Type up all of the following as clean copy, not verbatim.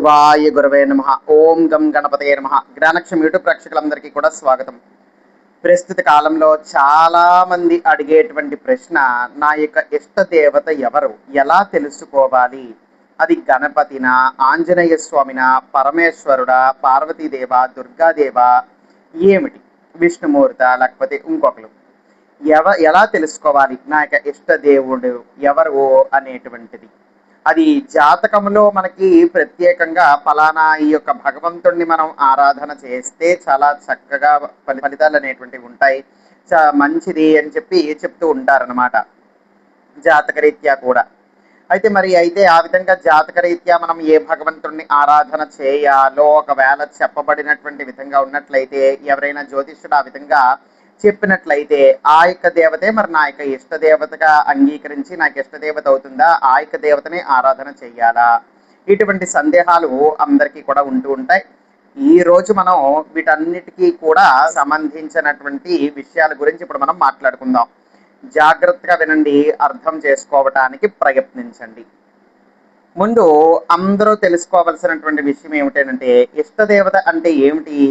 శివాయ గురవే నమః. ఓం గం గణపతయే నమః. జ్ఞానక్షం యూట్యూబ్ ప్రేక్షకులందరికీ కూడా స్వాగతం. ప్రస్తుత కాలంలో చాలా మంది అడిగేటువంటి ప్రశ్న, నా యొక్క ఇష్ట దేవత ఎవరు, ఎలా తెలుసుకోవాలి? అది గణపతినా, ఆంజనేయ స్వామినా, పరమేశ్వరుడా, పార్వతీదేవ, దుర్గాదేవ, ఏమిటి విష్ణుమూర్త, లేకపోతే ఇంకొకరు? ఎలా తెలుసుకోవాలి నా యొక్క ఇష్ట దేవుడు ఎవరు అనేటువంటిది? అది జాతకంలో మనకి ప్రత్యేకంగా ఫలానా ఈ యొక్క భగవంతుడిని మనం ఆరాధన చేస్తే చాలా చక్కగా ఫలితాలు అనేటువంటివి ఉంటాయి, మంచిది అని చెప్పి చెప్తూ ఉంటారనమాట జాతకరీత్యా కూడా. అయితే ఆ విధంగా జాతకరీత్యా మనం ఏ భగవంతుడిని ఆరాధన చేయాలో ఒకవేళ చెప్పబడినటువంటి విధంగా ఉన్నట్లయితే, ఎవరైనా జ్యోతిష్యుడు ఆ విధంగా చెప్పినట్లయితే ఆ యొక్క దేవతే మరి నా యొక్క ఇష్ట దేవతగా అంగీకరించి నాకు ఇష్ట దేవత అవుతుందా, ఆ యొక్క దేవతని ఆరాధన చెయ్యాలా, ఇటువంటి సందేహాలు అందరికీ కూడా ఉంటూ ఉంటాయి. ఈ రోజు మనం వీటన్నిటికీ కూడా సంబంధించినటువంటి విషయాల గురించి ఇప్పుడు మనం మాట్లాడుకుందాం. జాగ్రత్తగా వినండి, అర్థం చేసుకోవటానికి ప్రయత్నించండి. ముందు అందరూ తెలుసుకోవలసినటువంటి విషయం ఏమిటంటే, ఇష్టదేవత అంటే ఏమిటి?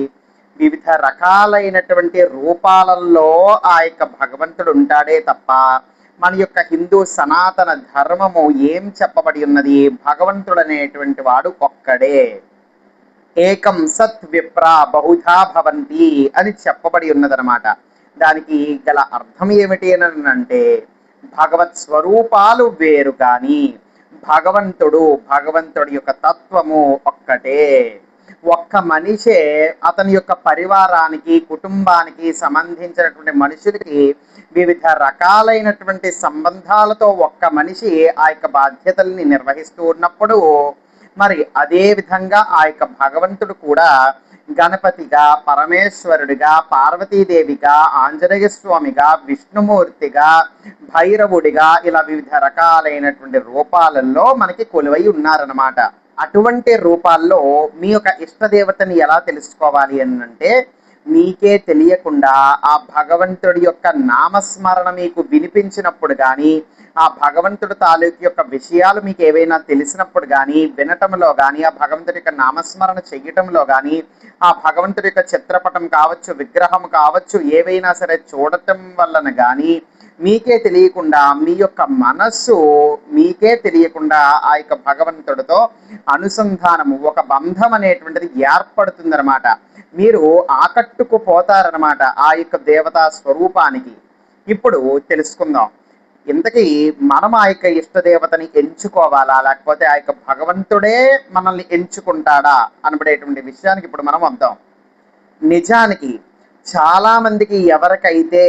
వివిధ రకాలైనటువంటి రూపాలలో ఆ యొక్క భగవంతుడు ఉంటాడే తప్ప, మన యొక్క హిందూ సనాతన ధర్మము ఏం చెప్పబడి ఉన్నది? భగవంతుడు అనేటువంటి వాడు ఒక్కడే, ఏకం సత్ విప్ర బహుధా భవంతి అని చెప్పబడి ఉన్నదనమాట. దానికి గల అర్థం ఏమిటి అని అంటే, భగవత్ స్వరూపాలు వేరు కానీ భగవంతుడి యొక్క తత్వము ఒక్కటే. ఒక్క మనిషే అతని యొక్క పరివారానికి, కుటుంబానికి సంబంధించినటువంటి మనుషులకి వివిధ రకాలైనటువంటి సంబంధాలతో ఒక్క మనిషి ఆ యొక్క బాధ్యతల్ని నిర్వహిస్తూ ఉన్నప్పుడు, మరి అదే విధంగా ఆ యొక్క భగవంతుడు కూడా గణపతిగా, పరమేశ్వరుడిగా, పార్వతీదేవిగా, ఆంజనేయ స్వామిగా, విష్ణుమూర్తిగా, భైరవుడిగా, ఇలా వివిధ రకాలైనటువంటి రూపాలలో మనకి కొలువై ఉన్నారన్నమాట. అటువంటి రూపాల్లో మీ యొక్క ఇష్టదేవతని ఎలా తెలుసుకోవాలి అని అంటే, మీకే తెలియకుండా ఆ భగవంతుడి యొక్క నామస్మరణ మీకు వినిపించినప్పుడు కానీ, ఆ భగవంతుడి తాలూకు యొక్క విషయాలు మీకు ఏవైనా తెలిసినప్పుడు కానీ, వినటంలో కానీ, ఆ భగవంతుడి యొక్క నామస్మరణ చెయ్యటంలో కానీ, ఆ భగవంతుడి యొక్క చిత్రపటం కావచ్చు, విగ్రహం కావచ్చు, ఏవైనా సరే చూడటం వలన కానీ మీకే తెలియకుండా మీ యొక్క మనస్సు మీకే తెలియకుండా ఆ యొక్క భగవంతుడితో అనుసంధానము, ఒక బంధం అనేటువంటిది ఏర్పడుతుందన్నమాట. మీరు ఆకట్టుకుపోతారనమాట ఆ యొక్క దేవతా స్వరూపానికి. ఇప్పుడు తెలుసుకుందాం, ఇంతకీ మనం ఆ యొక్క ఇష్టదేవతని ఎంచుకోవాలా, లేకపోతే ఆ యొక్క భగవంతుడే మనల్ని ఎంచుకుంటాడా అనబడేటువంటి విషయానికి ఇప్పుడు మనం వద్దాం. నిజానికి చాలా మందికి ఎవరికైతే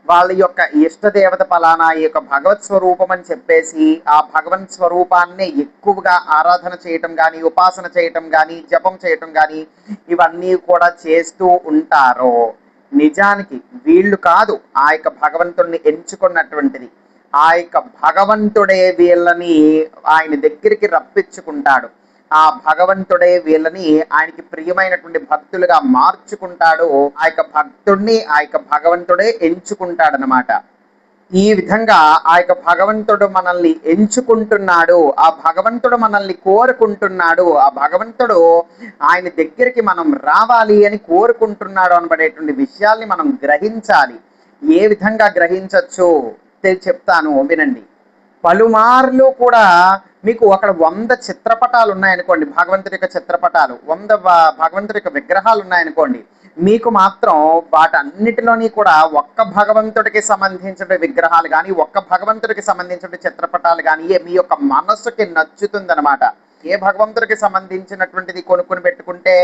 వాళ్ళ యొక్క ఇష్టదేవత ఫలానా ఈ యొక్క భగవత్ స్వరూపం అని చెప్పేసి ఆ భగవత్ స్వరూపాన్ని ఎక్కువగా ఆరాధన చేయటం కానీ, ఉపాసన చేయటం కానీ, జపం చేయటం కానీ ఇవన్నీ కూడా చేస్తూ ఉంటారో, నిజానికి వీళ్ళు కాదు ఆ యొక్క భగవంతుడిని ఎంచుకున్నటువంటిది. ఆ యొక్క భగవంతుడే వీళ్ళని ఆయన దగ్గరికి రప్పించుకుంటాడు. ఆ భగవంతుడే వీళ్ళని ఆయనకి ప్రియమైనటువంటి భక్తులుగా మార్చుకుంటాడు. ఆ యొక్క భక్తుడిని ఆ యొక్క భగవంతుడే ఎంచుకుంటాడనమాట. ఈ విధంగా ఆ యొక్క భగవంతుడు మనల్ని ఎంచుకుంటున్నాడు, ఆ భగవంతుడు మనల్ని కోరుకుంటున్నాడు, ఆ భగవంతుడు ఆయన దగ్గరికి మనం రావాలి అని కోరుకుంటున్నాడు అనబడేటువంటి విషయాల్ని మనం గ్రహించాలి. ఏ విధంగా గ్రహించవచ్చు చెప్తాను, వినండి. పలుమార్లు కూడా మీకు అక్కడ 100 చిత్రపటాలు ఉన్నాయనుకోండి, భగవంతుడి యొక్క చిత్రపటాలు 100 భగవంతుడి యొక్క విగ్రహాలు ఉన్నాయనుకోండి, మీకు మాత్రం వాటన్నిటిలోని కూడా ఒక్క భగవంతుడికి సంబంధించిన విగ్రహాలు కానీ, ఒక్క భగవంతుడికి సంబంధించిన చిత్రపటాలు కానీ మీ యొక్క మనస్సుకి నచ్చుతుందనమాట. ఏ భగవంతుడికి సంబంధించినటువంటిది కొనుక్కుని పెట్టుకుంటే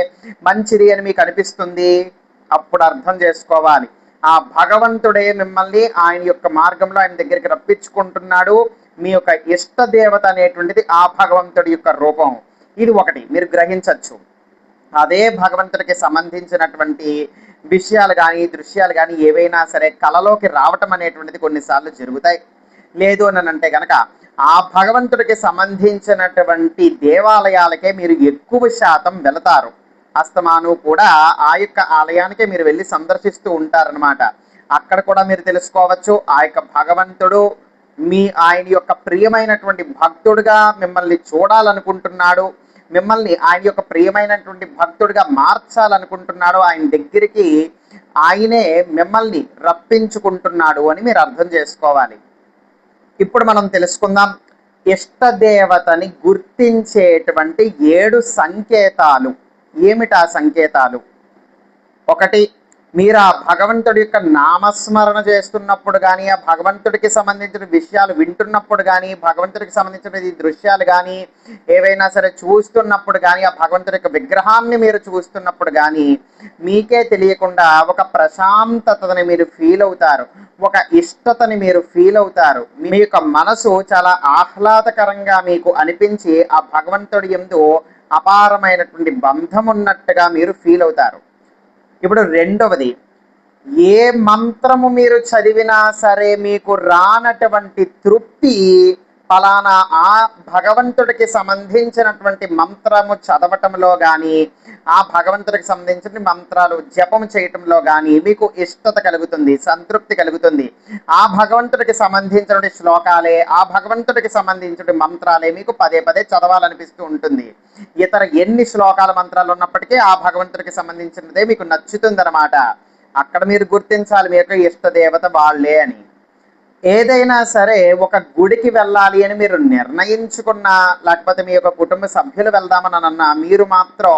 మంచిది అని మీకు అనిపిస్తుంది, అప్పుడు అర్థం చేసుకోవాలి ఆ భగవంతుడే మిమ్మల్ని ఆయన యొక్క మార్గంలో ఆయన దగ్గరికి రప్పించుకుంటున్నాడు. మీ యొక్క ఇష్ట దేవత అనేటువంటిది ఆ భగవంతుడి యొక్క రూపం. ఇది ఒకటి మీరు గ్రహించవచ్చు. అదే భగవంతుడికి సంబంధించినటువంటి విషయాలు కానీ, దృశ్యాలు కానీ ఏవైనా సరే కళలోకి రావటం అనేటువంటిది కొన్నిసార్లు జరుగుతాయి. లేదు అని అంటే కనుక ఆ భగవంతుడికి సంబంధించినటువంటి దేవాలయాలకే మీరు ఎక్కువ శాతం వెళతారు. అస్తమాను కూడా ఆ యొక్క ఆలయానికే మీరు వెళ్ళి సందర్శిస్తూ ఉంటారనమాట. అక్కడ కూడా మీరు తెలుసుకోవచ్చు, ఆ యొక్క భగవంతుడు ఆయన యొక్క ప్రియమైనటువంటి భక్తుడుగా మిమ్మల్ని చూడాలనుకుంటున్నాడు. మిమ్మల్ని ఆయన యొక్క ప్రియమైనటువంటి భక్తుడిగా మార్చాలనుకుంటున్నాడో ఆయన దగ్గరికి ఆయనే మిమ్మల్ని రప్పించుకుంటున్నాడు అని మీరు అర్థం చేసుకోవాలి. ఇప్పుడు మనం తెలుసుకుందాం ఇష్టదేవతని గుర్తించేటువంటి 7 సంకేతాలు. ఏమిటా సంకేతాలు? ఒకటి, మీరు ఆ భగవంతుడి యొక్క నామస్మరణ చేస్తున్నప్పుడు కానీ, ఆ భగవంతుడికి సంబంధించిన విషయాలు వింటున్నప్పుడు కానీ, భగవంతుడికి సంబంధించిన దృశ్యాలు కానీ ఏవైనా సరే చూస్తున్నప్పుడు కానీ, ఆ భగవంతుడి యొక్క విగ్రహాన్ని మీరు చూస్తున్నప్పుడు కానీ మీకే తెలియకుండా ఒక ప్రశాంతతని మీరు ఫీల్ అవుతారు, ఒక ఇష్టతని మీరు ఫీల్ అవుతారు. మీ యొక్క మనసు చాలా ఆహ్లాదకరంగా మీకు అనిపించి ఆ భగవంతుడి యందు అపారమైనటువంటి బంధం ఉన్నట్టుగా మీరు ఫీల్ అవుతారు. ఇప్పుడు రెండవది, ఏ మంత్రము మీరు చదివినా సరే మీకు రానటువంటి తృప్తి ఫలానా ఆ భగవంతుడికి సంబంధించినటువంటి మంత్రము చదవటంలో కానీ, ఆ భగవంతుడికి సంబంధించిన మంత్రాలు జపం చేయటంలో కానీ మీకు ఇష్టత కలుగుతుంది, సంతృప్తి కలుగుతుంది. ఆ భగవంతుడికి సంబంధించిన శ్లోకాలే, ఆ భగవంతుడికి సంబంధించిన మంత్రాలే మీకు పదే పదే చదవాలనిపిస్తూ ఉంటుంది. ఇతర ఎన్ని శ్లోకాల మంత్రాలు ఉన్నప్పటికీ ఆ భగవంతుడికి సంబంధించినదే మీకు నచ్చుతుందన్నమాట. అక్కడ మీరు గుర్తించాలి మీ యొక్క ఇష్టదేవత వాళ్ళే అని. ఏదైనా సరే ఒక గుడికి వెళ్ళాలి అని మీరు నిర్ణయించుకున్నా, లేకపోతే మీ యొక్క కుటుంబ సభ్యులు వెళ్దామని అన్నా, మీరు మాత్రం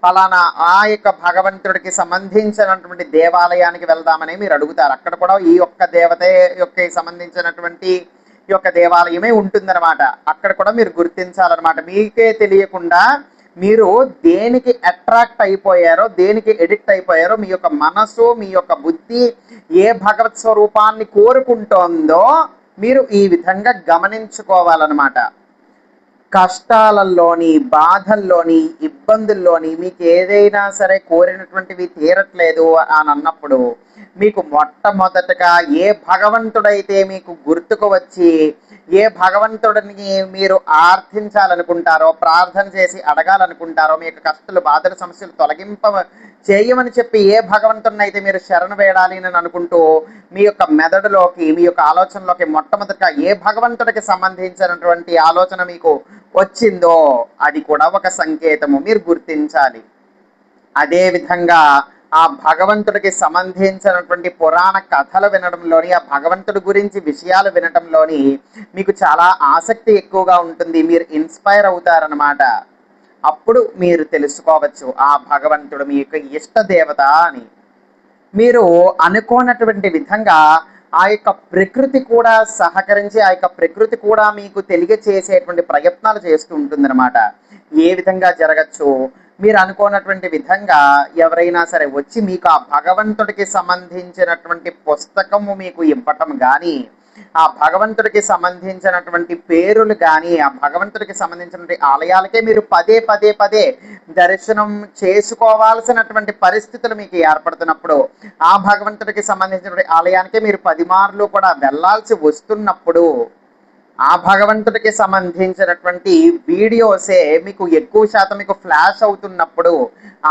ఫలానా ఆ యొక్క భగవంతుడికి సంబంధించినటువంటి దేవాలయానికి వెళ్దామని మీరు అడుగుతారు. అక్కడ కూడా ఈ యొక్క దేవత యొక్క సంబంధించినటువంటి ఈ యొక్క దేవాలయమే ఉంటుందన్నమాట. అక్కడ కూడా మీరు గుర్తించాలన్నమాట. మీకే తెలియకుండా మీరు దేనికి అట్రాక్ట్ అయిపోయారో, దేనికి ఎడిక్ట్ అయిపోయారో, మీ యొక్క మనసు, మీ యొక్క బుద్ధి ఏ భగవత్ స్వరూపాన్ని కోరుకుంటోందో మీరు ఈ విధంగా గమనించుకోవాలన్నమాట. కష్టాలలోని, బాధల్లోని, ఇబ్బందుల్లోని మీకు ఏదైనా సరే కోరినటువంటివి తీరట్లేదు అని అన్నప్పుడు మీకు మొట్టమొదటగా ఏ భగవంతుడైతే మీకు గుర్తుకు వచ్చి, ఏ భగవంతుడిని మీరు ఆర్థించాలనుకుంటారో, ప్రార్థన చేసి అడగాలనుకుంటారో, మీ యొక్క కష్టాలు, బాధల, సమస్యలు తొలగింప చేయమని చెప్పి ఏ భగవంతుడిని అయితే మీరు శరణు వేడాలి అని అనుకుంటూ మీ యొక్క మెదడులోకి, మీ యొక్క ఆలోచనలోకి మొట్టమొదటిగా ఏ భగవంతుడికి సంబంధించినటువంటి ఆలోచన మీకు వచ్చిందో అది కూడా ఒక సంకేతము, మీరు గుర్తించాలి. అదే విధంగా ఆ భగవంతుడికి సంబంధించినటువంటి పురాణ కథలు వినడంలోని, ఆ భగవంతుడి గురించి విషయాలు వినటంలోని మీకు చాలా ఆసక్తి ఎక్కువగా ఉంటుంది. మీరు ఇన్స్పైర్ అవుతారనమాట. అప్పుడు మీరు తెలుసుకోవచ్చు ఆ భగవంతుడు మీ యొక్క ఇష్టదేవత అని. మీరు అనుకోనటువంటి విధంగా ఆ యొక్క ప్రకృతి కూడా సహకరించి, ఆ యొక్క ప్రకృతి కూడా మీకు తెలియచేసేటువంటి ప్రయత్నాలు చేస్తూ ఉంటుందన్నమాట. ఏ విధంగా జరగచ్చు? మీరు అనుకోనటువంటి విధంగా ఎవరైనా సరే వచ్చి మీకు ఆ భగవంతుడికి సంబంధించినటువంటి పుస్తకము మీకు ఇవ్వటం కానీ, ఆ భగవంతుడికి సంబంధించినటువంటి పేరులు కానీ, ఆ భగవంతుడికి సంబంధించినటువంటి ఆలయాలకే మీరు పదే పదే పదే దర్శనం చేసుకోవాల్సినటువంటి పరిస్థితులు మీకు ఏర్పడుతున్నప్పుడు, ఆ భగవంతుడికి సంబంధించినటువంటి ఆలయానికి మీరు 10 మార్లు కూడా వెళ్ళాల్సి వస్తున్నప్పుడు, ఆ భగవంతుడికి సంబంధించినటువంటి వీడియోసే మీకు ఎక్కువ శాతం మీకు ఫ్లాష్ అవుతున్నప్పుడు,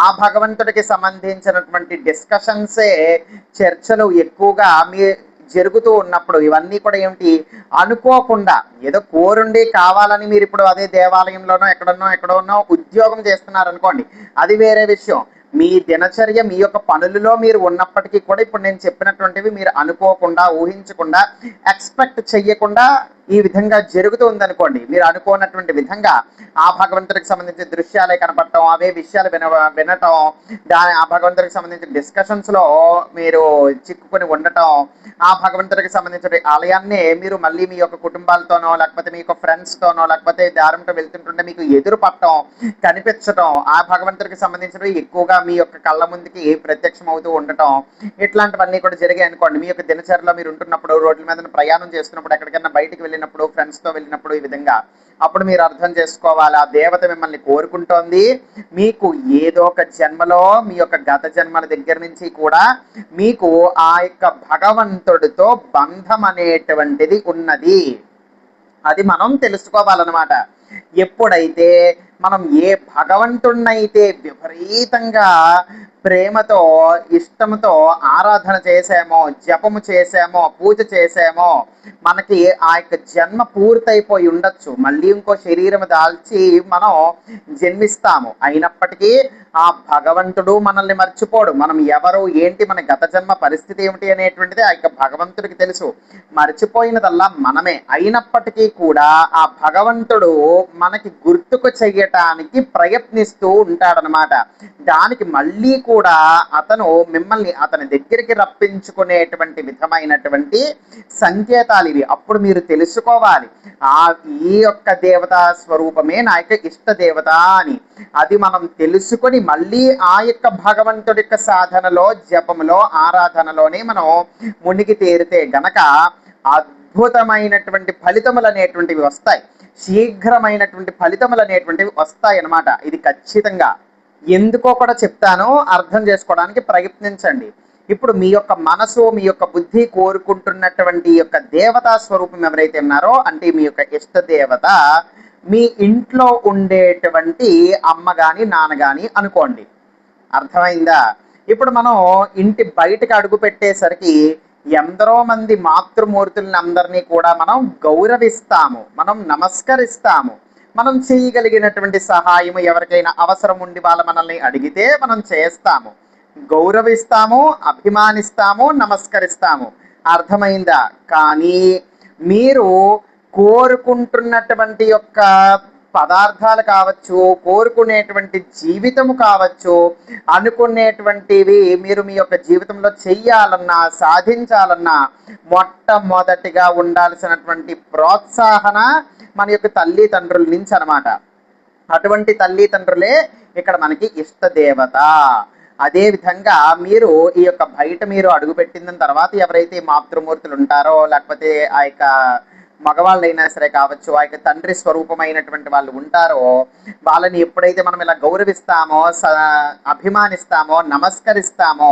ఆ భగవంతుడికి సంబంధించినటువంటి డిస్కషన్సే, చర్చలు ఎక్కువగా మీ జరుగుతూ ఉన్నప్పుడు, ఇవన్నీ కూడా ఏమిటి, అనుకోకుండా ఏదో కోరుండి కావాలని మీరు ఇప్పుడు అదే దేవాలయంలోనో ఎక్కడోనో ఉద్యోగం చేస్తున్నారు అనుకోండి, అది వేరే విషయం. మీ దినచర్య, మీ యొక్క పనులలో మీరు ఉన్నప్పటికీ కూడా ఇప్పుడు నేను చెప్పినటువంటివి మీరు అనుకోకుండా, ఊహించకుండా, ఎక్స్పెక్ట్ చెయ్యకుండా ఈ విధంగా జరుగుతూ ఉందనుకోండి, మీరు అనుకోనటువంటి విధంగా ఆ భగవంతుడికి సంబంధించిన దృశ్యాలే కనపడటం, అవే విషయాలు వినటం, ఆ భగవంతుడికి సంబంధించిన డిస్కషన్స్లో మీరు చిక్కుకొని ఉండటం, ఆ భగవంతుడికి సంబంధించిన ఆలయాన్ని మీరు మళ్ళీ మీ యొక్క కుటుంబాలతోనో, లేకపోతే మీ యొక్క ఫ్రెండ్స్తోనో, లేకపోతే దారంతో వెళ్తుంటుంటే మీకు ఎదురు పట్టడం, కనిపించడం, ఆ భగవంతుడికి సంబంధించినవి ఎక్కువగా మీ యొక్క కళ్ళ ముందుకి ప్రత్యక్షం అవుతూ ఉండటం, ఇట్లాంటివన్నీ కూడా జరిగాయి అనుకోండి. మీ యొక్క దినచర్యలో మీరు ఉంటున్నప్పుడు, రోడ్ల మీద ప్రయాణం చేస్తున్నప్పుడు, ఎక్కడికైనా బయటికి వెళ్ళినప్పుడు, ఫ్రెండ్స్తో వెళ్ళినప్పుడు, ఈ విధంగా అప్పుడు మీరు అర్థం చేసుకోవాలి ఆ దేవత మిమ్మల్ని కోరుకుంటోంది. మీకు ఏదో ఒక జన్మలో, మీ యొక్క గత జన్మల దగ్గర నుంచి కూడా మీకు ఆ యొక్క భగవంతుడితో బంధం అనేటువంటిది ఉన్నది. అది మనం తెలుసుకోవాలన్నమాట. ఎప్పుడైతే మనం ఏ భగవంతుణ్ణైతే విపరీతంగా ప్రేమతో ఇష్టంతో ఆరాధన చేసామో, జపము చేసామో, పూజ చేసామో, మనకి ఆ యొక్క జన్మ పూర్తయిపోయి ఉండొచ్చు, మళ్ళీ ఇంకో శరీరం దాల్చి మనం జన్మిస్తాము. అయినప్పటికీ ఆ భగవంతుడు మనల్ని మర్చిపోడు. మనం ఎవరు ఏంటి, మన గత జన్మ పరిస్థితి ఏమిటి అనేటువంటిది ఆ యొక్క భగవంతుడికి తెలుసు. మర్చిపోయినదల్లా మనమే. అయినప్పటికీ కూడా ఆ భగవంతుడు మనకి గుర్తుకు చెయ్యటానికి ప్రయత్నిస్తూ ఉంటాడనమాట. దానికి మళ్ళీ కూడా అతను మిమ్మల్ని అతని దగ్గరికి రప్పించుకునేటువంటి విధమైనటువంటి సంకేతాలు ఇవి. అప్పుడు మీరు తెలుసుకోవాలి, ఈ యొక్క దేవతా స్వరూపమే నా యొక్క ఇష్ట దేవత అని. అది మనం తెలుసుకొని మళ్ళీ ఆ యొక్క భగవంతుడి యొక్క సాధనలో, జపములో, ఆరాధనలోనే మనం మునిగి తేరితే గనక అద్భుతమైనటువంటి ఫలితములు అనేటువంటివి వస్తాయి. శీఘ్రమైనటువంటి ఫలితములు అనేటువంటివి వస్తాయి అన్నమాట. ఇది ఖచ్చితంగా ఎందుకో కూడా చెప్తాను, అర్థం చేసుకోవడానికి ప్రయత్నించండి. ఇప్పుడు మీ యొక్క మనసు, మీ యొక్క బుద్ధి కోరుకుంటున్నటువంటి యొక్క దేవతా స్వరూపం ఎవరైతే ఉన్నారో, అంటే మీ యొక్క ఇష్ట దేవత మీ ఇంట్లో ఉండేటువంటి అమ్మ కానీ నాన్న కానీ అనుకోండి. అర్థమైందా? ఇప్పుడు మనం ఇంటి బయటకు అడుగు పెట్టేసరికి ఎందరో మంది మాతృమూర్తులను అందరినీ కూడా మనం గౌరవిస్తాము, మనం నమస్కరిస్తాము. మనం చేయగలిగినటువంటి సహాయము, ఎవరికైనా అవసరం ఉండి వాళ్ళ మనల్ని అడిగితే మనం చేస్తాము, గౌరవిస్తాము, అభిమానిస్తాము, నమస్కరిస్తాము. అర్థమైందా? కానీ మీరు కోరుకుంటున్నటువంటి యొక్క పదార్థాలు కావచ్చు, కోరుకునేటువంటి జీవితము కావచ్చు, అనుకునేటువంటివి మీరు మీ యొక్క జీవితంలో చెయ్యాలన్నా, సాధించాలన్నా మొట్టమొదటిగా ఉండాల్సినటువంటి ప్రోత్సాహన మన యొక్క తల్లిదండ్రుల నుంచి అనమాట. అటువంటి తల్లిదండ్రులే ఇక్కడ మనకి ఇష్ట దేవత. అదే విధంగా మీరు ఈ యొక్క బయట మీరు అడుగుపెట్టిన తర్వాత ఎవరైతే మాతృమూర్తులు ఉంటారో, లేకపోతే ఆ యొక్క మగవాళ్ళైనా సరే కావచ్చు, ఆ యొక్క తండ్రి స్వరూపమైనటువంటి వాళ్ళు ఉంటారో, వాళ్ళని ఎప్పుడైతే మనం ఇలా గౌరవిస్తామో, అభిమానిస్తామో, నమస్కరిస్తామో,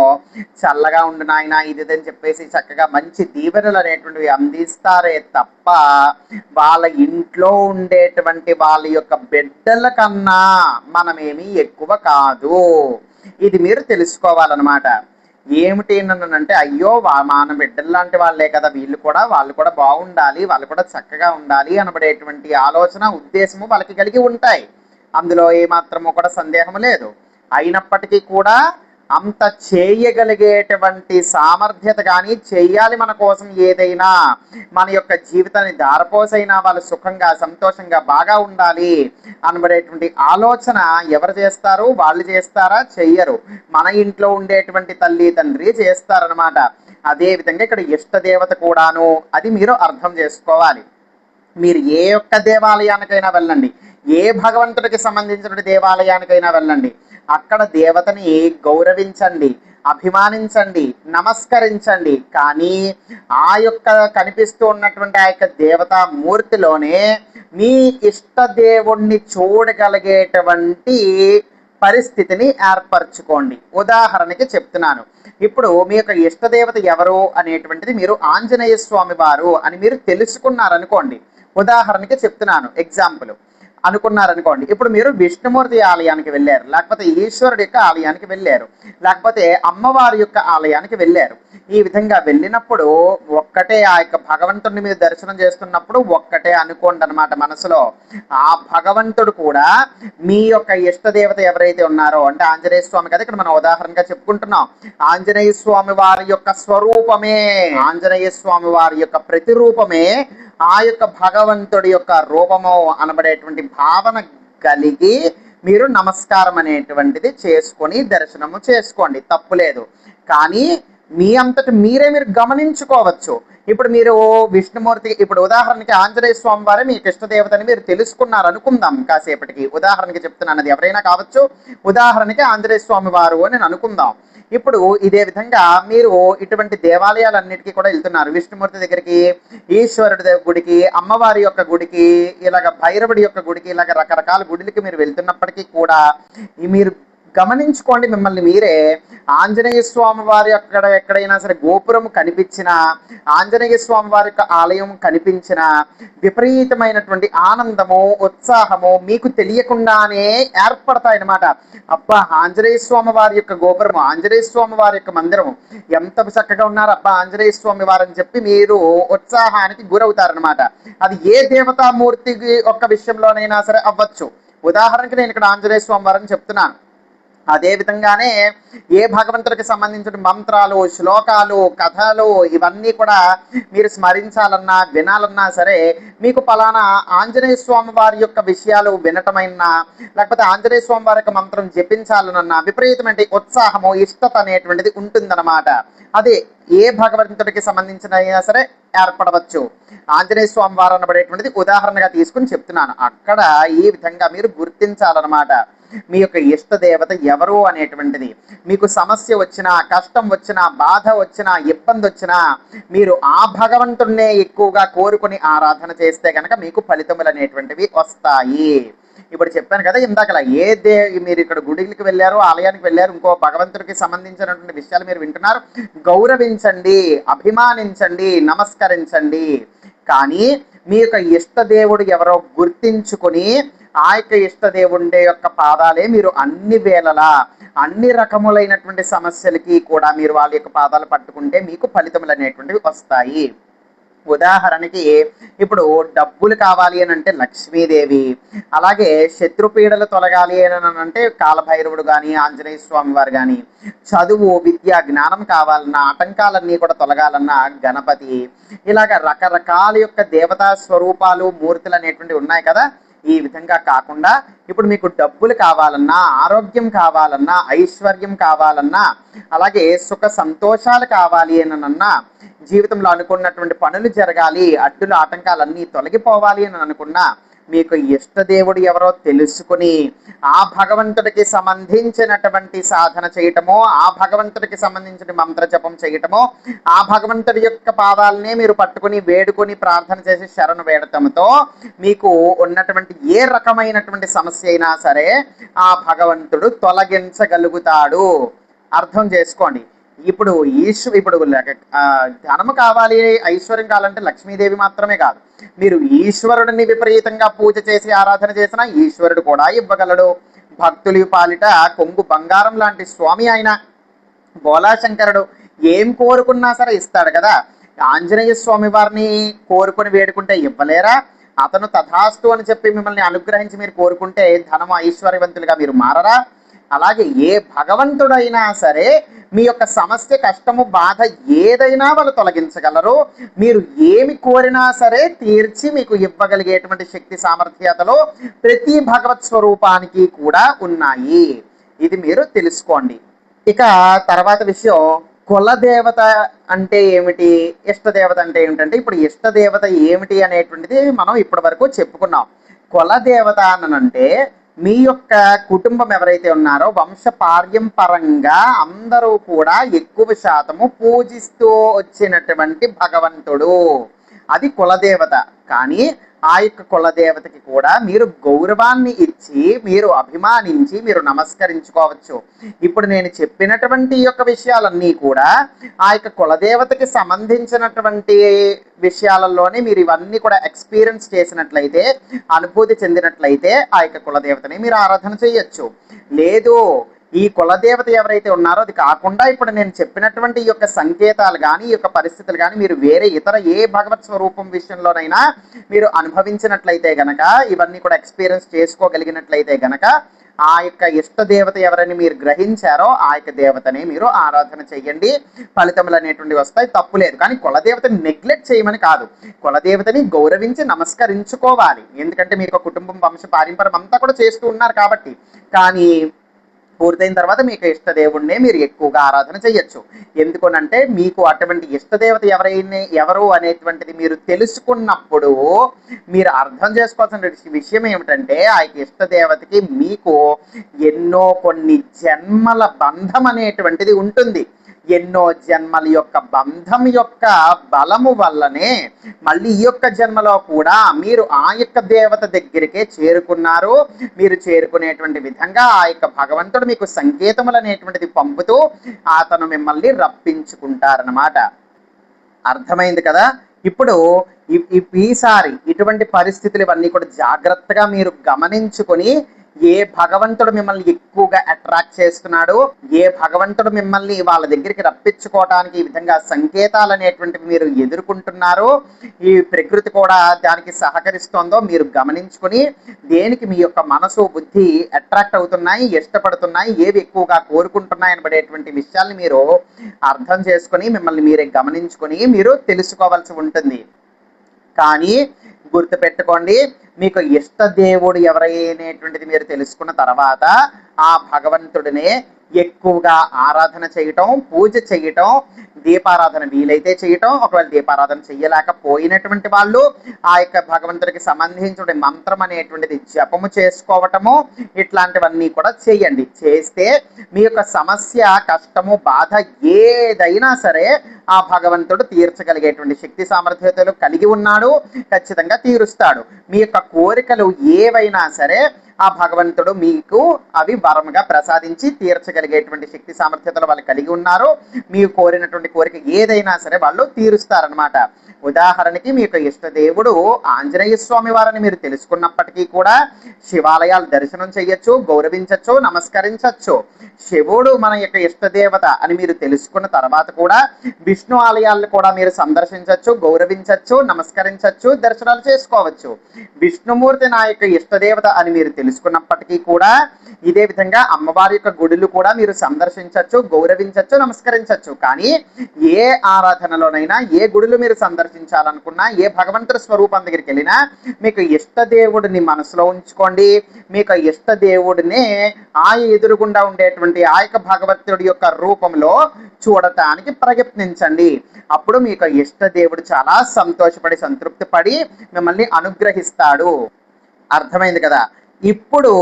చల్లగా ఉండు నాయన ఇదని చెప్పేసి చక్కగా మంచి దీవెనలు అనేటువంటివి అందిస్తారే తప్ప వాళ్ళ ఇంట్లో ఉండేటువంటి వాళ్ళ యొక్క బిడ్డల కన్నా మనమేమీ ఎక్కువ కాదు. ఇది మీరు తెలుసుకోవాలన్నమాట. ఏమిటి అంటే, అయ్యో మన బిడ్డలు లాంటి వాళ్ళే కదా వీళ్ళు వాళ్ళు కూడా బాగుండాలి, వాళ్ళు కూడా చక్కగా ఉండాలి అనబడేటువంటి ఆలోచన, ఉద్దేశము వాళ్ళకి కలిగి ఉంటాయి. అందులో ఏమాత్రము కూడా సందేహం లేదు. అయినప్పటికీ కూడా అంత చేయగలిగేటువంటి సామర్థ్యత కానీ, చెయ్యాలి మన కోసం ఏదైనా, మన యొక్క జీవితాన్ని దారపోసైనా వాళ్ళు సుఖంగా, సంతోషంగా, బాగా ఉండాలి అనబడేటువంటి ఆలోచన ఎవరు చేస్తారు? వాళ్ళు చేస్తారా? చెయ్యరు. మన ఇంట్లో ఉండేటువంటి తల్లి తండ్రి చేస్తారనమాట. అదేవిధంగా ఇక్కడ ఇష్టదేవత కూడాను, అది మీరు అర్థం చేసుకోవాలి. మీరు ఏ ఒక్క దేవాలయానికైనా వెళ్ళండి, ఏ భగవంతుడికి సంబంధించిన దేవాలయానికైనా వెళ్ళండి, అక్కడ దేవతని గౌరవించండి, అభిమానించండి, నమస్కరించండి. కానీ ఆ యొక్క కనిపిస్తూ ఉన్నటువంటి ఆ యొక్క దేవతా మూర్తిలోనే మీ ఇష్ట దేవుణ్ణి చూడగలిగేటువంటి పరిస్థితిని ఏర్పరచుకోండి. ఉదాహరణకి చెప్తున్నాను, ఇప్పుడు మీ యొక్క ఇష్టదేవత ఎవరు అనేటువంటిది మీరు ఆంజనేయ స్వామి వారు అని మీరు తెలుసుకున్నారనుకోండి. ఉదాహరణకి చెప్తున్నాను, ఎగ్జాంపుల్ అనుకున్నారనుకోండి. ఇప్పుడు మీరు విష్ణుమూర్తి ఆలయానికి వెళ్ళారు, లేకపోతే ఈశ్వరుడి యొక్క ఆలయానికి వెళ్ళారు, లేకపోతే అమ్మవారి యొక్క ఆలయానికి వెళ్ళారు. ఈ విధంగా వెళ్ళినప్పుడు ఒక్కటే ఆ యొక్క భగవంతుడిని మీరు దర్శనం చేస్తున్నప్పుడు ఒక్కటే అనుకోండి అనమాట మనసులో. ఆ భగవంతుడు కూడా మీ యొక్క ఇష్టదేవత ఎవరైతే ఉన్నారో, అంటే ఆంజనేయ స్వామి కదా ఇక్కడ మనం ఉదాహరణగా చెప్పుకుంటున్నాం, ఆంజనేయ స్వామి వారి యొక్క స్వరూపమే, ఆంజనేయ స్వామి వారి యొక్క ప్రతిరూపమే ఆ యొక్క భగవంతుడి యొక్క రూపము అనబడేటువంటి భావన కలిగి మీరు నమస్కారం అనేటువంటిది చేసుకొని దర్శనము చేసుకోండి, తప్పులేదు. కానీ మీ అంతటి మీరే మీరు గమనించుకోవచ్చు. ఇప్పుడు మీరు విష్ణుమూర్తి, ఇప్పుడు ఉదాహరణకి ఆంజనేయ స్వామి వారే మీ ఇష్టదేవతని మీరు తెలుసుకున్నారు అనుకుందాం కాసేపటికి, ఉదాహరణకి చెప్తున్నాను, అది ఎవరైనా కావచ్చు, ఉదాహరణకి ఆంజనేయ స్వామి వారు అని నేను అనుకుందాం. ఇప్పుడు ఇదే విధంగా మీరు ఇటువంటి దేవాలయాలన్నిటికీ కూడా వెళ్తున్నారు, విష్ణుమూర్తి దగ్గరికి, ఈశ్వరుడి గుడికి, అమ్మవారి యొక్క గుడికి, ఇలాగ భైరవుడి యొక్క గుడికి, ఇలాగ రకరకాల గుడికి మీరు వెళ్తున్నప్పటికీ కూడా మీరు గమనించుకోండి మిమ్మల్ని మీరే. ఆంజనేయ స్వామి వారి ఎక్కడైనా సరే గోపురం కనిపించినా, ఆంజనేయ స్వామి వారి యొక్క ఆలయం కనిపించినా విపరీతమైనటువంటి ఆనందము, ఉత్సాహము మీకు తెలియకుండానే ఏర్పడతాయి అన్నమాట. అబ్బా, ఆంజనేయ స్వామి వారి యొక్క గోపురం, ఆంజనేయ స్వామి వారి యొక్క మందిరం ఎంత చక్కగా ఉన్నారు, అబ్బా ఆంజనేయ స్వామి వారు అని చెప్పి మీరు ఉత్సాహానికి గురవుతారనమాట. అది ఏ దేవతామూర్తి ఒక్క విషయంలోనైనా సరే అవ్వచ్చు. ఉదాహరణకి నేను ఇక్కడ ఆంజనేయ స్వామి వారిని చెప్తున్నాను. అదే విధంగానే ఏ భగవంతుడికి సంబంధించిన మంత్రాలు, శ్లోకాలు, కథలు ఇవన్నీ కూడా మీరు స్మరించాలన్నా, వినాలన్నా సరే మీకు పలానా ఆంజనేయ స్వామి వారి యొక్క విషయాలు వినటమైనా, లేకపోతే ఆంజనేయ స్వామి వారి యొక్క మంత్రం జపించాలనన్నా విపరీతమైన ఉత్సాహము, ఇష్టత అనేటువంటిది ఉంటుందన్నమాట. అదే ఏ భగవంతుడికి సంబంధించిన అయినా సరే ఏర్పడవచ్చు. ఆంజనేయ స్వామి వారు అనబడేటువంటిది ఉదాహరణగా తీసుకుని చెప్తున్నాను. అక్కడ ఈ విధంగా మీరు గుర్తించాలన్నమాట. మీ యొక్క ఇష్ట దేవత ఎవరు అనేటువంటిది. మీకు సమస్య వచ్చినా, కష్టం వచ్చినా, బాధ వచ్చినా, ఇబ్బంది వచ్చినా మీరు ఆ భగవంతుడినే ఎక్కువగా కోరుకుని ఆరాధన చేస్తే కనుక మీకు ఫలితములు అనేటువంటివి వస్తాయి. ఇప్పుడు చెప్పాను కదా ఇందాకలా, మీరు ఇక్కడ గుడికి వెళ్ళారు, ఆలయానికి వెళ్ళారు, ఇంకో భగవంతుడికి సంబంధించినటువంటి విషయాలు మీరు వింటున్నారు, గౌరవించండి, అభిమానించండి, నమస్కరించండి. కానీ మీ యొక్క ఇష్ట దేవుడు ఎవరో గుర్తించుకొని ఆ యొక్క ఇష్టదేవుండే యొక్క పాదాలే మీరు అన్ని వేళలా, అన్ని రకములైనటువంటి సమస్యలకి కూడా మీరు వాళ్ళ యొక్క పాదాలు పట్టుకుంటే మీకు ఫలితములు అనేటువంటివి వస్తాయి. ఉదాహరణకి ఇప్పుడు డబ్బులు కావాలి అని అంటే లక్ష్మీదేవి, అలాగే శత్రుపీడలు తొలగాలి అని అంటే కాలభైరవుడు కానీ, ఆంజనేయ స్వామి వారు కానీ, చదువు, విద్య, జ్ఞానం కావాలన్నా, ఆటంకాలన్నీ కూడా తొలగాలన్నా గణపతి, ఇలాగ రకరకాల యొక్క దేవతా స్వరూపాలు, మూర్తులు అనేటువంటివి ఉన్నాయి కదా. ఈ విధంగా కాకుండా ఇప్పుడు మీకు డబ్బులు కావాలన్నా, ఆరోగ్యం కావాలన్నా, ఐశ్వర్యం కావాలన్నా, అలాగే సుఖ సంతోషాలు కావాలి అన్నా, జీవితంలో అనుకున్నటువంటి పనులు జరగాలి, అడ్డులు ఆటంకాలన్నీ తొలగిపోవాలి అని అనుకున్నా మీకు ఇష్టదేవుడు ఎవరో తెలుసుకుని ఆ భగవంతుడికి సంబంధించినటువంటి సాధన చేయటమో, ఆ భగవంతుడికి సంబంధించిన మంత్ర జపం చేయటమో, ఆ భగవంతుడి యొక్క పాదాలనే మీరు పట్టుకుని వేడుకొని ప్రార్థన చేసి శరణు వేడటంతో మీకు ఉన్నటువంటి ఏ రకమైనటువంటి సమస్య అయినా సరే ఆ భగవంతుడు తొలగించగలుగుతాడు. అర్థం చేసుకోండి. ఇప్పుడు ఇప్పుడు ధనము కావాలి, ఐశ్వర్యం కావాలంటే లక్ష్మీదేవి మాత్రమే కాదు, మీరు ఈశ్వరుడిని విపరీతంగా పూజ చేసి ఆరాధన చేసినా ఈశ్వరుడు కూడా ఇవ్వగలడు. భక్తులు పాలిట కొంగు బంగారం లాంటి స్వామి ఆయన బోలాశంకరుడు. ఏం కోరుకున్నా సరే ఇస్తాడు కదా. ఆంజనేయ స్వామి వారిని కోరుకుని వేడుకుంటే ఇవ్వలేరా? అతను తథాస్తు అని చెప్పి మిమ్మల్ని అనుగ్రహించి మీరు కోరుకుంటే ధనము ఐశ్వర్యవంతులుగా మీరు మారరా? అలాగే ఏ భగవంతుడైనా సరే మీ యొక్క సమస్య, కష్టము, బాధ ఏదైనా వాళ్ళు తొలగించగలరు. మీరు ఏమి కోరినా సరే తీర్చి మీకు ఇవ్వగలిగేటువంటి శక్తి, సామర్థ్యతలు ప్రతి భగవత్ స్వరూపానికి కూడా ఉన్నాయి. ఇది మీరు తెలుసుకోండి. ఇక తర్వాత విషయం, కులదేవత అంటే ఏమిటి, ఇష్టదేవత అంటే ఏమిటంటే, ఇప్పుడు ఇష్టదేవత ఏమిటి అనేటువంటిది మనం ఇప్పటి వరకు చెప్పుకున్నాం. కులదేవత అనంటే మీ యొక్క కుటుంబం ఎవరైతే ఉన్నారో వంశపార్యంపరంగా అందరూ కూడా ఎక్కువ శాతము పూజిస్తూ వచ్చినటువంటి భగవంతుడు, అది కులదేవత. కానీ ఆ యొక్క కులదేవతకి కూడా మీరు గౌరవాన్ని ఇచ్చి, మీరు అభిమానించి, మీరు నమస్కరించుకోవచ్చు. ఇప్పుడు నేను చెప్పినటువంటి యొక్క విషయాలన్నీ కూడా ఆ యొక్క కులదేవతకి సంబంధించినటువంటి విషయాలలోనే మీరు ఇవన్నీ కూడా ఎక్స్పీరియన్స్ చేసినట్లయితే, అనుభూతి చెందినట్లయితే ఆ యొక్క కులదేవతని మీరు ఆరాధన చేయొచ్చు. లేదు, ఈ కులదేవత ఎవరైతే ఉన్నారో అది కాకుండా ఇప్పుడు నేను చెప్పినటువంటి ఈ యొక్క సంకేతాలు కానీ, ఈ యొక్క పరిస్థితులు కానీ మీరు వేరే ఇతర ఏ భగవత్ స్వరూపం విషయంలోనైనా మీరు అనుభవించినట్లయితే గనక, ఇవన్నీ కూడా ఎక్స్పీరియన్స్ చేసుకోగలిగినట్లయితే గనక ఆ యొక్క ఇష్టదేవత ఎవరని మీరు గ్రహించారో ఆ యొక్క దేవతని మీరు ఆరాధన చెయ్యండి. ఫలితములు అనేటువంటివి వస్తాయి, తప్పు లేదు. కానీ కులదేవతని నెగ్లెక్ట్ చేయమని కాదు, కులదేవతని గౌరవించి నమస్కరించుకోవాలి. ఎందుకంటే మీకు కుటుంబం, వంశ పారంపర్యం అంతా కూడా చేస్తూ ఉన్నారు కాబట్టి. కానీ పూర్తయిన తర్వాత మీకు ఇష్టదేవుడినే మీరు ఎక్కువగా ఆరాధన చేయొచ్చు. ఎందుకనంటే మీకు అటువంటి ఇష్టదేవత ఎవరు అనేటువంటిది మీరు తెలుసుకున్నప్పుడు మీరు అర్థం చేసుకోవాల్సిన విషయం ఏమిటంటే, ఆ ఇష్టదేవతకి మీకు కొన్ని జన్మల బంధం అనేటువంటిది ఉంటుంది. ఎన్నో జన్మల యొక్క బంధం యొక్క బలము వల్లనే మళ్ళీ ఈ యొక్క జన్మలో కూడా మీరు ఆ యొక్క దేవత దగ్గరికే చేరుకున్నారు. మీరు చేరుకునేటువంటి విధంగా ఆ యొక్క భగవంతుడు మీకు సంకేతములు అనేటువంటిది పంపుతూ అతను మిమ్మల్ని రప్పించుకుంటారనమాట. అర్థమైంది కదా? ఇప్పుడు ఈసారి ఇటువంటి పరిస్థితులు ఇవన్నీ కూడా జాగ్రత్తగా మీరు గమనించుకొని ఏ భగవంతుడు మిమ్మల్ని ఎక్కువగా అట్రాక్ట్ చేస్తున్నాడు, ఏ భగవంతుడు మిమ్మల్ని వాళ్ళ దగ్గరికి రప్పించుకోవడానికి ఈ విధంగా సంకేతాలు అనేటువంటివి మీరు ఎదుర్కొంటున్నారో, ఈ ప్రకృతి కూడా దానికి సహకరిస్తోందో మీరు గమనించుకొని దేనికి మీ యొక్క మనసు బుద్ధి అట్రాక్ట్ అవుతున్నాయి, ఇష్టపడుతున్నాయి, ఏవి ఎక్కువగా కోరుకుంటున్నాయి అనబడేటువంటి విషయాల్ని మీరు అర్థం చేసుకొని మిమ్మల్ని మీరే గమనించుకొని మీరు తెలుసుకోవాల్సి ఉంటుంది. కానీ గుర్తుపెట్టుకోండి, మీకు ఇష్ట దేవుడు ఎవరైనటువంటిది మీరు తెలుసుకున్న తర్వాత ఆ భగవంతుడినే ఎక్కువగా ఆరాధన చేయటం, పూజ చేయటం, దీపారాధన వీలైతే చేయటం, ఒకవేళ దీపారాధన చెయ్యలేకపోయినటువంటి వాళ్ళు ఆ యొక్క భగవంతుడికి సంబంధించిన మంత్రం అనేటువంటిది జపము చేసుకోవటము, ఇట్లాంటివన్నీ కూడా చేయండి. చేస్తే మీ యొక్క సమస్య, కష్టము, బాధ ఏదైనా సరే ఆ భగవంతుడు తీర్చగలిగేటువంటి శక్తి సామర్థ్యతలు కలిగి ఉన్నాడు, ఖచ్చితంగా తీరుస్తాడు. మీ యొక్క కోరికలు ఏవైనా సరే ఆ భగవంతుడు మీకు అవి వరముగా ప్రసాదించి తీర్చగలిగేటువంటి శక్తి సామర్థ్యతలు వాళ్ళు కలిగి ఉన్నారు. మీరు కోరినటువంటి కోరిక ఏదైనా సరే వాళ్ళు తీరుస్తారనమాట. ఉదాహరణకి మీ యొక్క ఇష్టదేవుడు ఆంజనేయ స్వామి వారిని మీరు తెలుసుకున్నప్పటికీ కూడా శివాలయాలు దర్శనం చేయొచ్చు, గౌరవించవచ్చు, నమస్కరించవచ్చు. శివుడు మన యొక్క ఇష్టదేవత అని మీరు తెలుసుకున్న తర్వాత కూడా విష్ణు ఆలయాలను కూడా మీరు సందర్శించవచ్చు, గౌరవించవచ్చు, నమస్కరించవచ్చు, దర్శనాలు చేసుకోవచ్చు. విష్ణుమూర్తి నా యొక్క ఇష్టదేవత అని మీరు తెలుసుకున్నప్పటికీ కూడా ఇదే విధంగా అమ్మవారి యొక్క గుడులు కూడా మీరు సందర్శించవచ్చు, గౌరవించవచ్చు, నమస్కరించవచ్చు. కానీ ఏ ఆరాధనలోనైనా, ఏ గుడులు మీరు సందర్శించాలనుకున్నా, ఏ భగవంతుడి స్వరూపం దగ్గరికి వెళ్ళినా మీకు ఇష్టదేవుడిని మనసులో ఉంచుకోండి. మీకు ఇష్టదేవుడినే ఆ ఎదురుగుండా ఉండేటువంటి ఆ యొక్క భగవంతుడి యొక్క రూపంలో చూడటానికి ప్రయత్నించండి. అప్పుడు మీకు ఇష్టదేవుడు చాలా సంతోషపడి, సంతృప్తి పడి మిమ్మల్ని అనుగ్రహిస్తాడు. అర్థమైంది కదా? ఇప్పుడు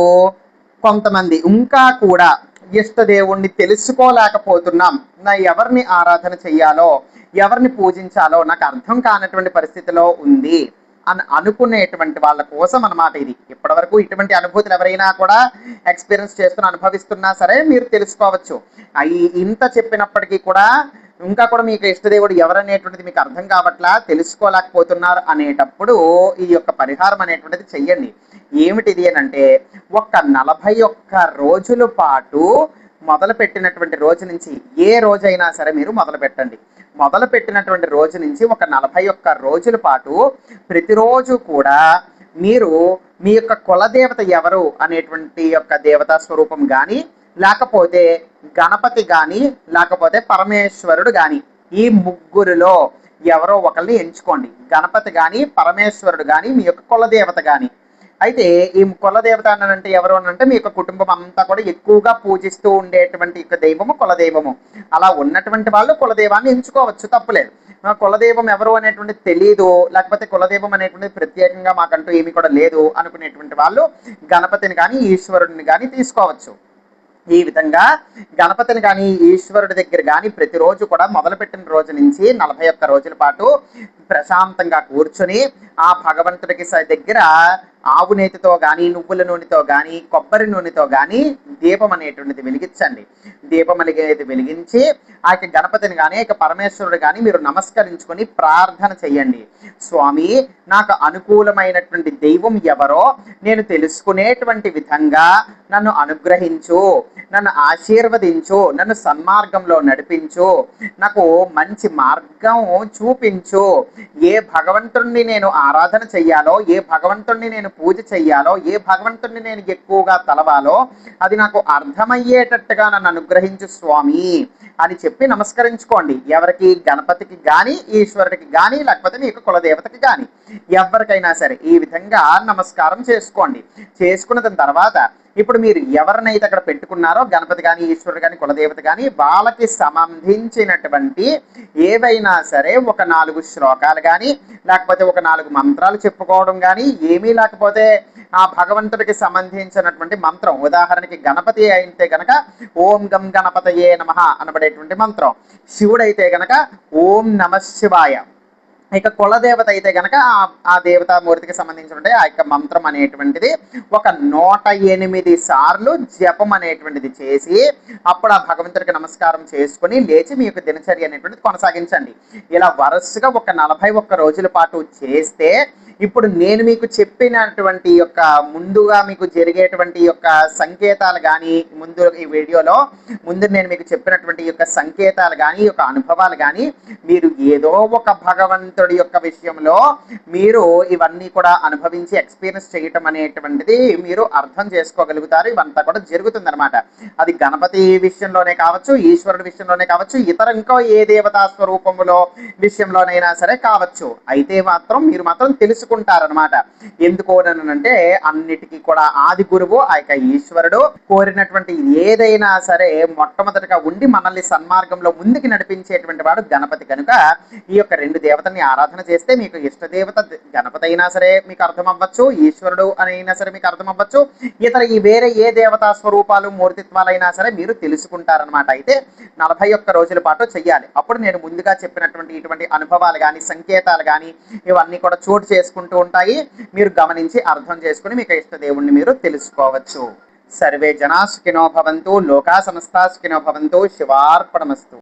కొంతమంది ఇంకా కూడా ఇష్టదేవుణ్ణి తెలుసుకోలేకపోతున్నాం, నా ఎవరిని ఆరాధన చెయ్యాలో, ఎవరిని పూజించాలో నాకు అర్థం కానటువంటి పరిస్థితిలో ఉంది అని అనుకునేటువంటి వాళ్ళ కోసం అన్నమాట ఇది. ఇప్పటివరకు ఇటువంటి అనుభూతులు ఎవరైనా కూడా ఎక్స్పీరియన్స్ చేస్తున్న, అనుభవిస్తున్నా సరే మీరు తెలుసుకోవచ్చు. ఇంత చెప్పినప్పటికీ కూడా ఇంకా కూడా మీకు ఇష్టదేవుడు ఎవరనేటువంటిది మీకు అర్థం కావట్లా, తెలుసుకోలేకపోతున్నారు అనేటప్పుడు ఈ యొక్క పరిహారం అనేటువంటిది చెయ్యండి. ఏమిటిది అని అంటే, ఒక 41 రోజుల పాటు మొదలు పెట్టినటువంటి రోజు నుంచి, ఏ రోజైనా సరే మీరు మొదలు పెట్టండి. మొదలు పెట్టినటువంటి రోజు నుంచి ఒక 41 రోజుల పాటు ప్రతిరోజు కూడా మీరు మీ యొక్క కులదేవత ఎవరు అనేటువంటి యొక్క దేవతా స్వరూపం కానీ, లేకపోతే గణపతి కానీ, లేకపోతే పరమేశ్వరుడు కానీ, ఈ ముగ్గురులో ఎవరో ఒకరిని ఎంచుకోండి. గణపతి కానీ, పరమేశ్వరుడు కానీ, మీ యొక్క కులదేవత కానీ. అయితే ఈ కులదేవత అంటే ఎవరు అంటే మీ యొక్క కుటుంబం అంతా కూడా ఎక్కువగా పూజిస్తూ ఉండేటువంటి యొక్క దైవము కులదైవము. అలా ఉన్నటువంటి వాళ్ళు కులదైవాన్ని ఎంచుకోవచ్చు, తప్పులేదు. కులదైవం ఎవరు అనేటువంటిది తెలియదు, లేకపోతే కులదైవం అనేటువంటిది ప్రత్యేకంగా మాకంటూ ఏమీ కూడా లేదు అనుకునేటువంటి వాళ్ళు గణపతిని కానీ, ఈశ్వరుడిని కానీ తీసుకోవచ్చు. ఈ విధంగా గణపతిని కానీ, ఈశ్వరుడి దగ్గర కానీ ప్రతిరోజు కూడా మొదలుపెట్టిన రోజు నుంచి 41 రోజుల పాటు ప్రశాంతంగా కూర్చొని ఆ భగవంతుడికి దగ్గర ఆవు నేతితో కానీ, నువ్వుల నూనెతో కానీ, కొబ్బరి నూనెతో కానీ దీపం అనేటువంటిది వెలిగించండి. దీపం అనేది వెలిగించి ఆ యొక్క గణపతిని కానీ, ఇక పరమేశ్వరుడు కానీ మీరు నమస్కరించుకొని ప్రార్థన చెయ్యండి. స్వామి, నాకు అనుకూలమైనటువంటి దైవం ఎవరో నేను తెలుసుకునేటువంటి విధంగా నన్ను అనుగ్రహించు, నన్ను ఆశీర్వదించు, నన్ను సన్మార్గంలో నడిపించు, నాకు మంచి మార్గం చూపించు. ఏ భగవంతుణ్ణి నేను ఆరాధన చెయ్యాలో, ఏ భగవంతుణ్ణి నేను పూజ చెయ్యాలో, ఏ భగవంతుణ్ణి నేను ఎక్కువగా తలవాలో అది నాకు అర్థమయ్యేటట్టుగా నన్ను అనుగ్రహించు స్వామి అని చెప్పి నమస్కరించుకోండి. ఎవరికి? గణపతికి కానీ, ఈశ్వరుడికి కానీ, లేకపోతే మీకు కులదేవతకి కానీ, ఎవరికైనా సరే ఈ విధంగా నమస్కారం చేసుకోండి. చేసుకున్న తర్వాత ఇప్పుడు మీరు ఎవరినైతే అక్కడ పెట్టుకున్నారో, గణపతి కానీ, ఈశ్వరుడు కానీ, కులదేవత కానీ, వాళ్ళకి సంబంధించినటువంటి ఏవైనా సరే ఒక 4 శ్లోకాలు కానీ, లేకపోతే ఒక 4 మంత్రాలు చెప్పుకోవడం కానీ, ఏమీ లేకపోతే ఆ భగవంతుడికి సంబంధించినటువంటి మంత్రం. ఉదాహరణకి గణపతి అయితే గనక ఓం గం గణపతయే నమః అనబడేటువంటి మంత్రం. శివుడైతే గనక ఓం నమ శివాయ. ఇక కులదేవత అయితే గనక ఆ దేవతామూర్తికి సంబంధించిన ఆ యొక్క మంత్రం అనేటువంటిది ఒక 108 సార్లు జపం అనేటువంటిది చేసి అప్పుడు ఆ భగవంతుడికి నమస్కారం చేసుకుని లేచి మీ యొక్క దినచర్య అనేటువంటిది కొనసాగించండి. ఇలా వరుసగా ఒక 41 రోజుల పాటు చేస్తే ఇప్పుడు నేను మీకు చెప్పినటువంటి యొక్క ముందుగా మీకు జరిగేటువంటి యొక్క సంకేతాలు కానీ ముందు ఈ వీడియోలో ముందు నేను మీకు చెప్పినటువంటి యొక్క సంకేతాలు కానీ యొక్క అనుభవాలు కానీ మీరు ఏదో ఒక భగవంతుడి యొక్క విషయంలో మీరు ఇవన్నీ కూడా అనుభవించి ఎక్స్పీరియన్స్ చేయటం అనేటువంటిది మీరు అర్థం చేసుకోగలుగుతారు. ఇవంతా కూడా జరుగుతుందన్నమాట. అది గణపతి విషయంలోనే కావచ్చు, ఈశ్వరుడి విషయంలోనే కావచ్చు, ఇతర ఇంకో ఏ దేవతా స్వరూపములో విషయంలోనైనా సరే కావచ్చు. అయితే మాత్రం మీరు మాత్రం తెలుసుకుంటారనమాట. ఎందుకు అంటే అన్నిటికీ కూడా ఆది గురువు ఆ యొక్క ఈశ్వరుడు. కోరినటువంటి ఏదైనా సరే మొట్టమొదటిగా ఉండి మనల్ని సన్మార్గంలో ముందుకు నడిపించేటువంటి వాడు గణపతి. కనుక ఈ యొక్క 2 దేవతల్ని ఆరాధన చేస్తే మీకు ఇష్టదేవత గణపతి అయినా సరే మీకు అర్థం అవ్వచ్చు, ఈశ్వరుడు అయినా సరే మీకు అర్థం అవ్వచ్చు, ఇతర ఈ వేరే ఏ దేవతా స్వరూపాలు మూర్తిత్వాలైనా సరే మీరు తెలుసుకుంటారనమాట. అయితే 41 రోజుల పాటు చెయ్యాలి. అప్పుడు నేను ముందుగా చెప్పినటువంటి ఇటువంటి అనుభవాలు కానీ సంకేతాలు కానీ ఇవన్నీ కూడా చోటు చేసుకుంటూ ఉంటాయి. మీరు గమనించి అర్థం చేసుకుని మీకు ఇష్ట దేవుణ్ణి మీరు తెలుసుకోవచ్చు. సర్వే జనా సుఖినో భవంతు, లోకా సమస్తా సుఖినో భవంతు. శివార్పణమస్తు.